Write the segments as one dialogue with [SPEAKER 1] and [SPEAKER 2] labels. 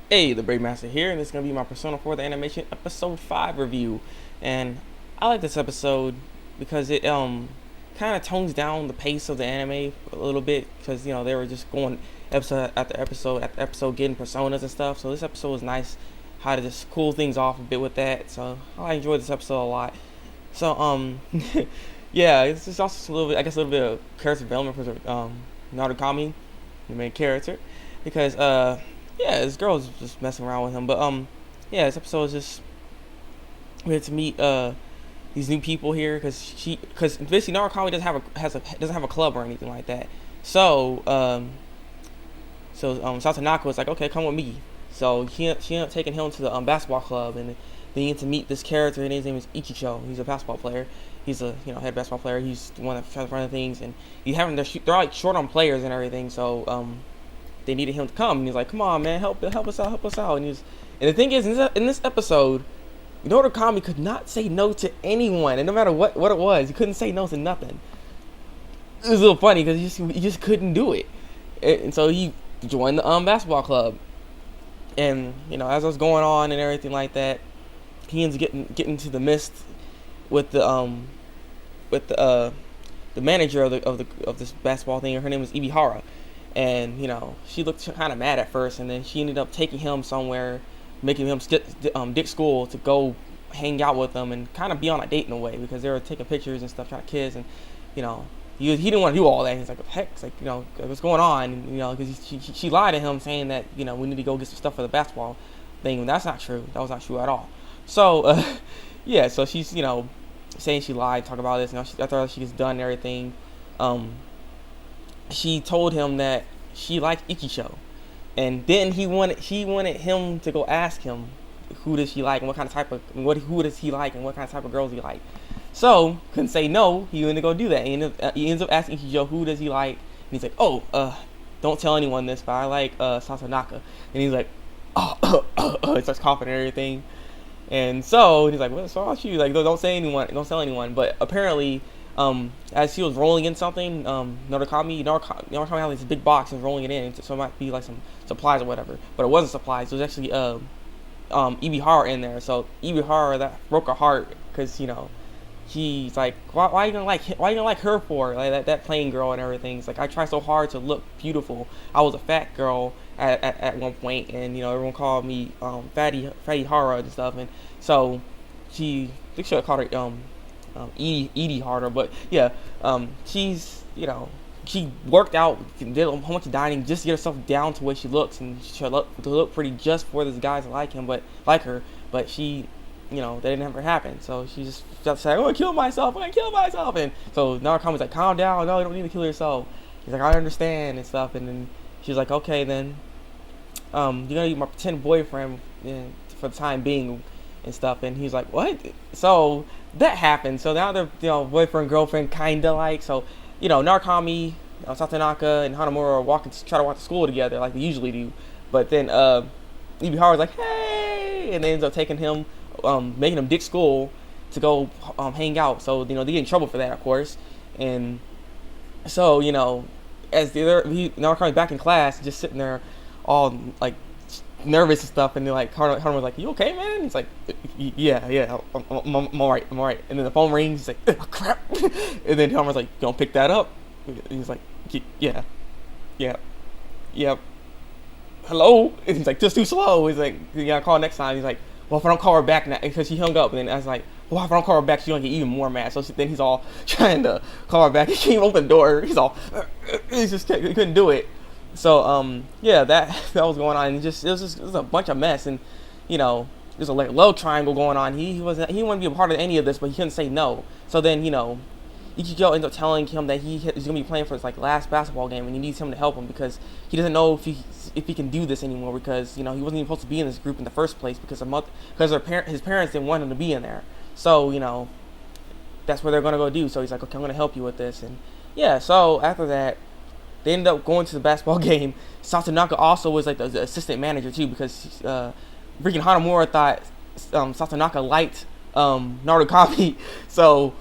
[SPEAKER 1] Hey, the Thabreakmasta here, and this is going to be my Persona 4 The Animation Episode 5 review. And I like this episode because it kind of tones down the pace of the anime a little bit, because they were just going episode after episode getting personas and stuff. So this episode was nice, how to just cool things off a bit with that. So I enjoyed this episode a lot. So yeah, it's just also a little bit, I guess, a little bit of character development for narukami, the main character, because yeah, this girl's just messing around with him. But yeah, this episode is just we had to meet these new people here, because basically narukami doesn't have a club or anything like that. So Satanaka was like, okay, come with me. So she ended up taking him to the basketball club, and then you get to meet this character, and his name is Ichicho. He's a basketball player. He's a head basketball player. He's the one that tries to run things, and they're like short on players and everything. So they needed him to come, and he's like, come on, man, help us out. And the thing is, in this episode, Narukami could not say no to anyone, and no matter what it was, he couldn't say no to nothing. It was a little funny because he just couldn't do it, and so he joined the basketball club. And as it was going on and everything like that, he ends up getting to the mist with the manager of this basketball thing. Her name was Ibihara, and she looked kind of mad at first, and then she ended up taking him somewhere, making him ditch school to go hang out with them and kind of be on a date in a way, because they were taking pictures and stuff, trying to kiss, and he didn't want to do all that. He's like, heck, it's like, what's going on? Because she lied to him, saying that we need to go get some stuff for the basketball thing. And that's not true. That was not true at all. So yeah, so she's saying she lied, talk about this. After she gets done and everything, she told him that she liked Ichicho, and then she wanted him to go ask him who does she like and what kind of type of who does he like and what kind of type of girls he like. So couldn't say no. He went to go do that. He ends up asking Ichijo who does he like, and he's like, oh, don't tell anyone this, but I like Sasanaka. And he's like, oh, he starts coughing and everything. And so he's like, what's wrong with you? Like, don't tell anyone. But apparently, as he was rolling in something, Narukami had this big box and was rolling it in, so it might be like some supplies or whatever. But it wasn't supplies. It was actually Ibihara in there. So Ibihara, that broke her heart, because she's like, why you gonna like her for, like that plain girl and everything. It's like, I try so hard to look beautiful. I was a fat girl at one point, and everyone called me fatty Hara and stuff, and so I think she called her Edie Harder, but yeah, she's she worked out, did a whole bunch of dining just to get herself down to where she looks, and she to look pretty just for this guy to like her, but she that didn't ever happen. So she just said, I'm gonna kill myself, and so Narukami's like, calm down, no, you don't need to kill yourself. He's like, I understand and stuff, and then she's like, okay, then you're gonna be my pretend boyfriend for the time being and stuff. And he's like, what? So that happened. So now they're boyfriend girlfriend kinda like. So Narukami, Satanaka, and Hanamura try to walk to school together like they usually do. But then Ibihara's like, hey, and they ends up taking him, making him ditch school to go hang out. So they get in trouble for that, of course. And so as Naruka's back in class, just sitting there all like nervous and stuff, and they're like, Haruma's like, you okay, man? He's like, yeah, I'm all right. And then the phone rings. He's like, oh, crap. And then Haruma's like, you don't pick that up? And he's like, yeah, hello? And he's like, just too slow. He's like, you gotta call next time. He's like, well, if I don't call her back now, because she hung up. And then I was like, well, if I don't call her back, she's gonna get even more mad. So then he's all trying to call her back. He can't even open the door. He's all, he couldn't do it. So yeah, that was going on, and it was a bunch of mess, and there's a like love triangle going on. He wanted to be a part of any of this, but he couldn't say no. So then Ichijo ends up telling him that he's gonna be playing for his like last basketball game, and he needs him to help him because he doesn't know if he can do this anymore, because he wasn't even supposed to be in this group in the first place, because his parents didn't want him to be in there. So that's what they're gonna go do. So he's like, okay, I'm gonna help you with this. And yeah, so after that, they ended up going to the basketball game. Satanaka also was like the assistant manager too, because freaking Hanamura thought Satanaka liked Narukami. So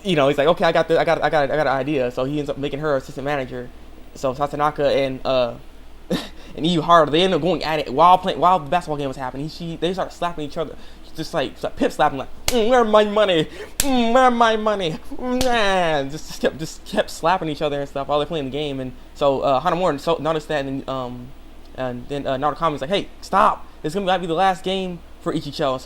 [SPEAKER 1] he's like, okay, I got an idea. So he ends up making her assistant manager. So Satanaka and and Yu Haru, they end up going at it while the basketball game was happening. They start slapping each other, just like pip slapping, like where's my money, where's my money, just kept slapping each other and stuff while they're playing the game. And so Hanamura noticed that, and then Narukami's like, hey, stop! It's gonna be the last game for Ichicho.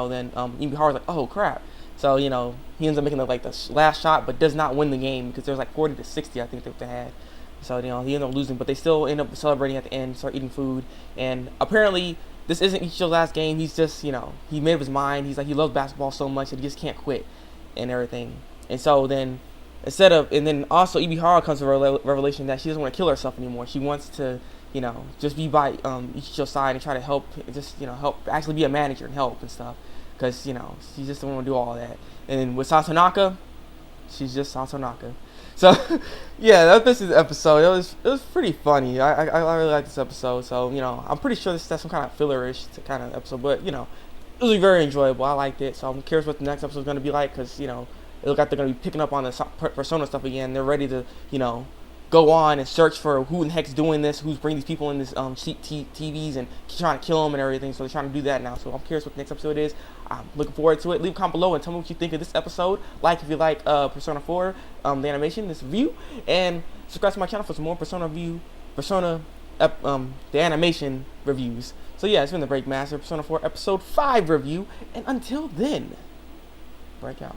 [SPEAKER 1] Then Yu Haru's like, oh crap. So he ends up making the last shot, but does not win the game because there's like 40-60, I think they had. So he ended up losing, but they still end up celebrating at the end, start eating food, and apparently this isn't Ichicho's last game. He's just he made up his mind. He's like, he loves basketball so much that he just can't quit and everything. And so then then also Ibihara comes to a revelation that she doesn't want to kill herself anymore. She wants to just be by Ichicho's side and try to help, help actually be a manager and help and stuff, because she just don't want to do all that. And then with Sasonaka, she's just Sasonaka. So yeah, this is the episode. It was pretty funny. I really like this episode. So I'm pretty sure that's some kind of fillerish kind of episode, but it was very enjoyable. I liked it. So I'm curious what the next episode is going to be like, because it looks like they're going to be picking up on the Persona stuff again. They're ready to go on and search for who in the heck's doing this, who's bringing these people in this cheap TVs and trying to kill them and everything. So they're trying to do that now. So I'm curious what the next episode is. I'm looking forward to it. Leave a comment below and tell me what you think of this episode. Like if you like Persona 4, the animation, this review, and subscribe to my channel for some more the animation reviews. So yeah, it's been the Breakmaster Persona 4 episode 5 review, and until then, break out.